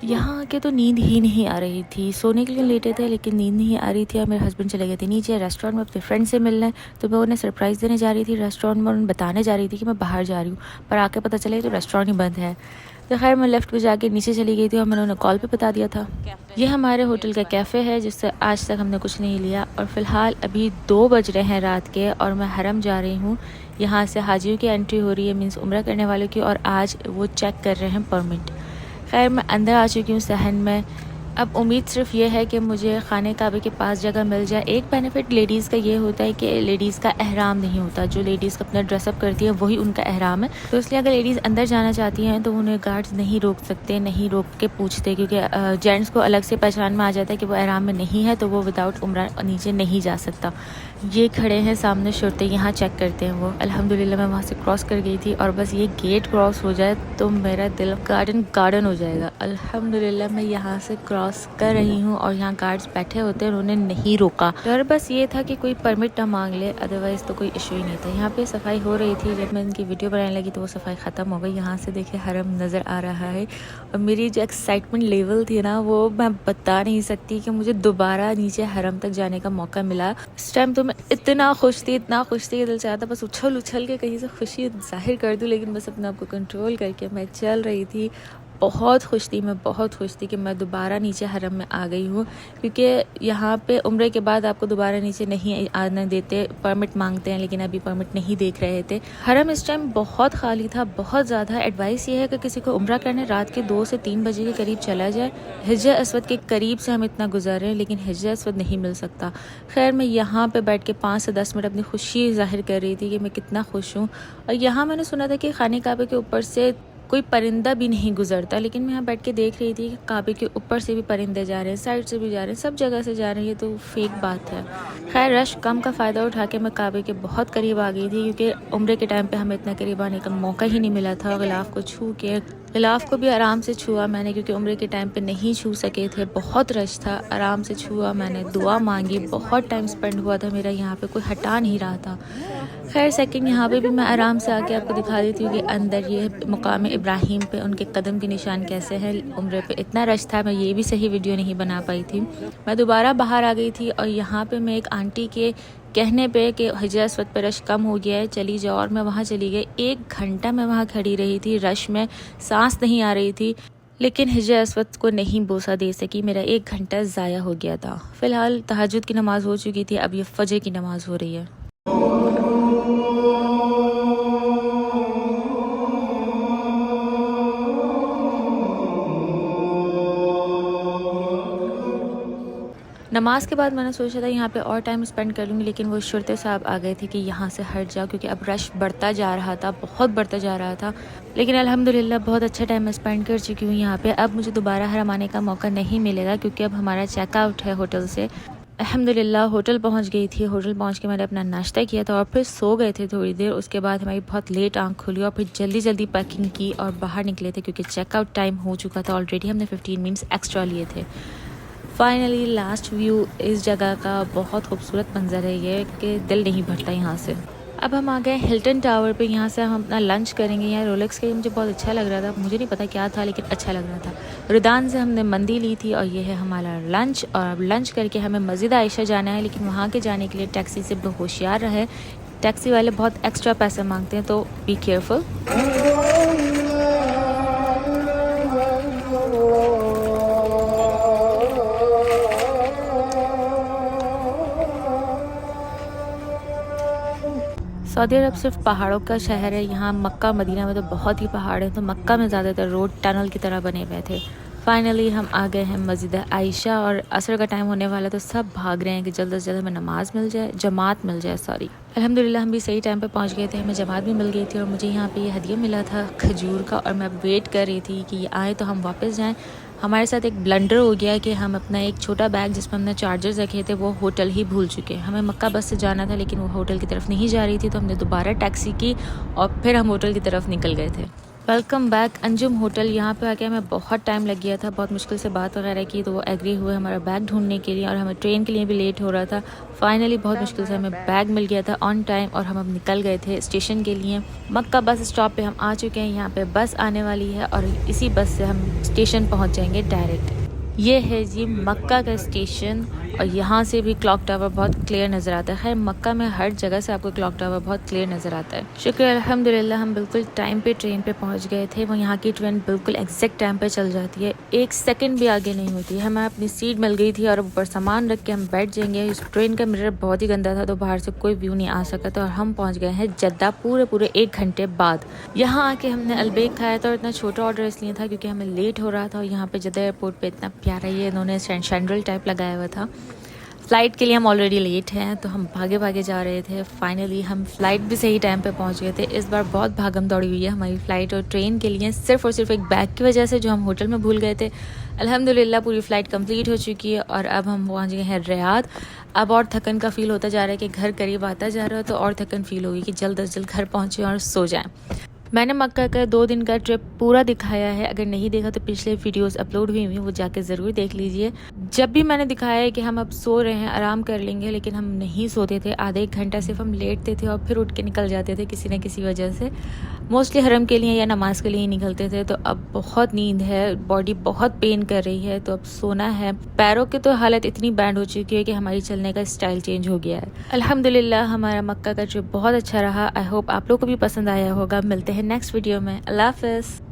यहाँ आके तो नींद ही नहीं आ रही थी। सोने के लिए लेटे थे लेकिन नींद नहीं आ रही थी और मेरे हस्बैंड चले गए थे नीचे रेस्टोरेंट में अपने फ्रेंड से मिलने। तो मैं उन्हें सरप्राइज़ देने जा रही थी रेस्टोरेंट में, उन्हें बताने जा रही थी कि मैं बाहर जा रही हूँ, पर आके पता चला तो रेस्टोरेंट ही बंद है। तो खैर मैं लेफ़्ट पे जाके नीचे चली गई थी और मैंने उन्हें कॉल पे बता दिया था। ये हमारे होटल का कैफ़े है जिससे आज तक हमने कुछ नहीं लिया। और फ़िलहाल अभी 2 बज रहे हैं रात के और मैं हरम जा रही हूँ। यहाँ से हाजियों की एंट्री हो रही है, मीन्स उम्रा करने वालों की, और आज वो चेक कर रहे हैं परमिट। खैर मैं अंदर आ चुकी हूँ सहन में। अब उम्मीद सिर्फ ये है कि मुझे खाने काबे के पास जगह मिल जाए। एक बेनिफिट लेडीज़ का ये होता है कि लेडीज़ का एहराम नहीं होता, जो लेडीज़ अपना ड्रेसअप करती है वही उनका एहराम है। तो इसलिए अगर लेडीज़ अंदर जाना चाहती हैं तो उन्हें गार्ड्स नहीं रोक सकते, नहीं रोक के पूछते, क्योंकि जेंट्स को अलग से पहचान में आ जाता है कि वो एहराम में नहीं है तो वो विदाउट उम्रा नीचे नहीं जा सकता। ये खड़े हैं सामने शुरते, यहाँ चेक करते हैं वो। अल्हम्दुलिल्लाह मैं वहाँ से क्रॉस कर गई थी और बस ये गेट क्रॉस हो जाए तो मेरा दिल गार्डन हो जाएगा। अल्हम्दुलिल्लाह मैं यहाँ से क्रॉस कर रही हूँ और यहाँ गार्ड्स बैठे होते हैं, उन्होंने नहीं रोका। डर बस ये था कि कोई परमिट ना मांग ले, अदरवाइज़ तो कोई इशू ही नहीं था। यहाँ पे सफाई हो रही थी, जब मैं इनकी वीडियो बनाने लगी तो वो सफाई ख़त्म हो गई। यहाँ से देखिए हरम नज़र आ रहा है और मेरी जो एक्साइटमेंट लेवल थी ना वो मैं बता नहीं सकती कि मुझे दोबारा नीचे हरम तक जाने का मौका मिला। इस टाइम तो मैं इतना खुश थी कि दिल चाहता बस उछल उछल के कहीं से खुशी जाहिर कर दूँ, लेकिन बस अपने आप को कंट्रोल करके मैं चल रही थी। बहुत खुश थी, मैं बहुत खुश थी कि मैं दोबारा नीचे हरम में आ गई हूँ, क्योंकि यहाँ पे उम्रे के बाद आपको दोबारा नीचे नहीं आने देते, परमिट मांगते हैं, लेकिन अभी परमिट नहीं देख रहे थे। हरम इस टाइम बहुत खाली था, बहुत ज़्यादा। एडवाइस ये है कि किसी को उम्रा करने रात के 2 से 3 बजे के करीब चला जाए। हिज्र अस्वद के करीब से हम इतना गुजर रहे हैं लेकिन हिज्र अस्वद नहीं मिल सकता। खैर मैं यहाँ पे बैठ के 5 से 10 मिनट अपनी खुशी जाहिर कर रही थी कि मैं कितना खुश हूँ। और यहाँ मैंने सुना था कि खाने काबे के ऊपर से कोई परिंदा भी नहीं गुजरता, लेकिन मैं यहाँ बैठ के देख रही थी कि काबे के ऊपर से भी परिंदे जा रहे हैं, साइड से भी जा रहे हैं, सब जगह से जा रहे हैं। ये तो फेक बात है। खैर रश कम का फ़ायदा उठा के मैं काबे के बहुत करीब आ गई थी, क्योंकि उम्रे के टाइम पे हमें इतना करीब आने का मौका ही नहीं मिला था। गिलाफ को छू के, गिलाफ को भी आराम से छुआ मैंने, क्योंकि उम्रे के टाइम पे नहीं छू सके थे, बहुत रश था। आराम से छुआ मैंने, दुआ मांगी, बहुत टाइम स्पेंड हुआ था मेरा यहाँ पे, कोई हटा नहीं रहा था। खैर सेकंड यहाँ पे भी मैं आराम से आके आपको दिखा देती हूँ कि अंदर ये मकाम इब्राहिम पे उनके कदम के निशान कैसे हैं। उम्रे पे इतना रश था, मैं ये भी सही वीडियो नहीं बना पाई थी। मैं दोबारा बाहर आ गई थी और यहाँ पे मैं एक आंटी के कहने पे कि हिज्र अस्वद पे रश कम हो गया है, चली जाओ, और मैं वहाँ चली गई। 1 घंटा मैं वहाँ खड़ी रही थी, रश में सांस नहीं आ रही थी, लेकिन हिज्र अस्वद को नहीं बोसा दे सकी। मेरा 1 घंटा ज़ाया हो गया था। फ़िलहाल तहज्जुद की नमाज़ हो चुकी थी, अब ये फजर की नमाज़ हो रही है। नमाज के बाद मैंने सोचा था यहाँ पे और टाइम स्पेंड कर लूँगी, लेकिन वो शुरते साहब आ गए थे कि यहाँ से हट जाओ, क्योंकि अब रश बढ़ता जा रहा था, बहुत बढ़ता जा रहा था। लेकिन अल्हम्दुलिल्लाह बहुत अच्छा टाइम स्पेंड कर चुकी हूँ यहाँ पे। अब मुझे दोबारा हरम आने का मौका नहीं मिलेगा, क्योंकि अब हमारा चेकआउट है होटल से। अल्हम्दुलिल्लाह होटल पहुँच गई थी। होटल पहुँच के मैंने अपना नाश्ता किया था और फिर सो गए थे थोड़ी देर। उसके बाद हमारी बहुत लेट आँख खुली और फिर जल्दी जल्दी पैकिंग की और बाहर निकले थे, क्योंकि चेकआउट टाइम हो चुका था ऑलरेडी। हमने 15 मिनट्स एक्स्ट्रा लिए थे। फाइनली लास्ट व्यू इस जगह का बहुत खूबसूरत मंजर है ये, कि दिल नहीं भरता यहाँ से। अब हम आ गए हिल्टन टावर पे, यहाँ से हम अपना लंच करेंगे। यहाँ रोलेक्स का मुझे बहुत अच्छा लग रहा था, मुझे नहीं पता क्या था लेकिन अच्छा लग रहा था। रुदान से हमने मंदी ली थी और ये है हमारा लंच। और अब लंच करके हमें मस्जिद आयशा जाना है, लेकिन वहाँ के जाने के लिए टैक्सी से होशियार रहे, टैक्सी वाले बहुत एक्स्ट्रा पैसे मांगते हैं, तो बी केयरफुल। सऊदी अरब सिर्फ पहाड़ों का शहर है। यहाँ मक्का मदीना में तो बहुत ही पहाड़ हैं, तो मक्का में ज़्यादातर रोड टनल की तरह बने हुए थे। फाइनली हम आ गए हैं मस्जिद आयशा और असर का टाइम होने वाला, तो सब भाग रहे हैं कि जल्द से जल्द हमें नमाज मिल जाए, जमात मिल जाए। सॉरी, अल्हम्दुलिल्लाह हम भी सही टाइम पे पहुँच गए थे, हमें जमात भी मिल गई थी। और मुझे यहाँ पे ये हदिया मिला था खजूर का, और मैं वेट कर रही थी कि ये आए तो हम वापस जाएँ। हमारे साथ एक ब्लंडर हो गया कि हम अपना एक छोटा बैग जिसमें हमने चार्जर्स रखे थे वो होटल ही भूल चुके। हमें मक्का बस से जाना था, लेकिन वो होटल की तरफ नहीं जा रही थी, तो हमने दोबारा टैक्सी की और फिर हम होटल की तरफ निकल गए थे। Welcome back Anjum hotel. यहाँ पे आके हमें बहुत टाइम लग गया था, बहुत मुश्किल से बात वगैरह की तो वो एग्री हुए हमारा बैग ढूंढने के लिए, और हमें ट्रेन के लिए भी लेट हो रहा था। फाइनली बहुत मुश्किल से हमें बैग मिल गया था ऑन टाइम, और हम अब निकल गए थे स्टेशन के लिए। मक्का बस स्टॉप पे हम आ चुके हैं। यहाँ पे बस आने वाली है और इसी बस से हम स्टेशन पहुँच जाएंगे डायरेक्ट। ये है जी मक्का का स्टेशन, और यहाँ से भी क्लॉक टावर बहुत क्लियर नज़र आता है। खैर मक्का में हर जगह से आपको क्लॉक टावर बहुत क्लियर नज़र आता है। शुक्र अल्हम्दुलिल्लाह हम बिल्कुल टाइम पे ट्रेन पे पहुँच गए थे। वो यहाँ की ट्रेन बिल्कुल एग्जैक्ट टाइम पे चल जाती है, एक सेकंड भी आगे नहीं होती है। हमें अपनी सीट मिल गई थी और ऊपर सामान रख के हम बैठ जाएंगे। इस ट्रेन का मिरर बहुत ही गंदा था तो बाहर से कोई व्यू नहीं आ सका था, और हम पहुँच गए हैं जद्दा पूरे 1 घंटे बाद। यहाँ आके हमने अलबेक खाया था, और इतना छोटा ऑर्डर इसलिए था क्योंकि हमें लेट हो रहा था। और यहाँ पे जद्दा एयरपोर्ट पे इतना प्यारा ये इन्होंने शैंडल टाइप लगाया हुआ था। फ़्लाइट के लिए हम ऑलरेडी लेट हैं तो हम भागे भागे जा रहे थे। फाइनली हम फ़्लाइट भी सही टाइम पे पहुंच गए थे। इस बार बहुत भागम दौड़ी हुई है हमारी फ़्लाइट और ट्रेन के लिए, सिर्फ़ और सिर्फ एक बैग की वजह से जो हम होटल में भूल गए थे। अल्हम्दुलिल्लाह पूरी फ़्लाइट कंप्लीट हो चुकी है और अब हम पहुंच गए हैं रियाद। अब और थकन का फ़ील होता जा रहा है कि घर करीब आता जा रहा है, तो और थकन फ़ील होगी कि जल्द अज जल्द घर पहुँचें और सो जाएँ। मैंने मक्का का 2 दिन का ट्रिप पूरा दिखाया है। अगर नहीं देखा तो पिछले वीडियोस अपलोड हुई वो जाके ज़रूर देख लीजिए। जब भी मैंने दिखाया है कि हम अब सो रहे हैं, आराम कर लेंगे, लेकिन हम नहीं सोते थे। आधे 1 घंटा सिर्फ हम लेटते थे और फिर उठ के निकल जाते थे किसी न किसी वजह से। मोस्टली हरम के लिए या नमाज के लिए ही निकलते थे। तो अब बहुत नींद है, बॉडी बहुत पेन कर रही है, तो अब सोना है। पैरों की तो हालत इतनी बैंड हो चुकी है कि हमारी चलने का स्टाइल चेंज हो गया है। अल्हम्दुलिल्लाह हमारा मक्का का ट्रिप बहुत अच्छा रहा। आई होप आप लोग को भी पसंद आया होगा। मिलते हैं नेक्स्ट वीडियो में। अल्लाह हाफ़िज़।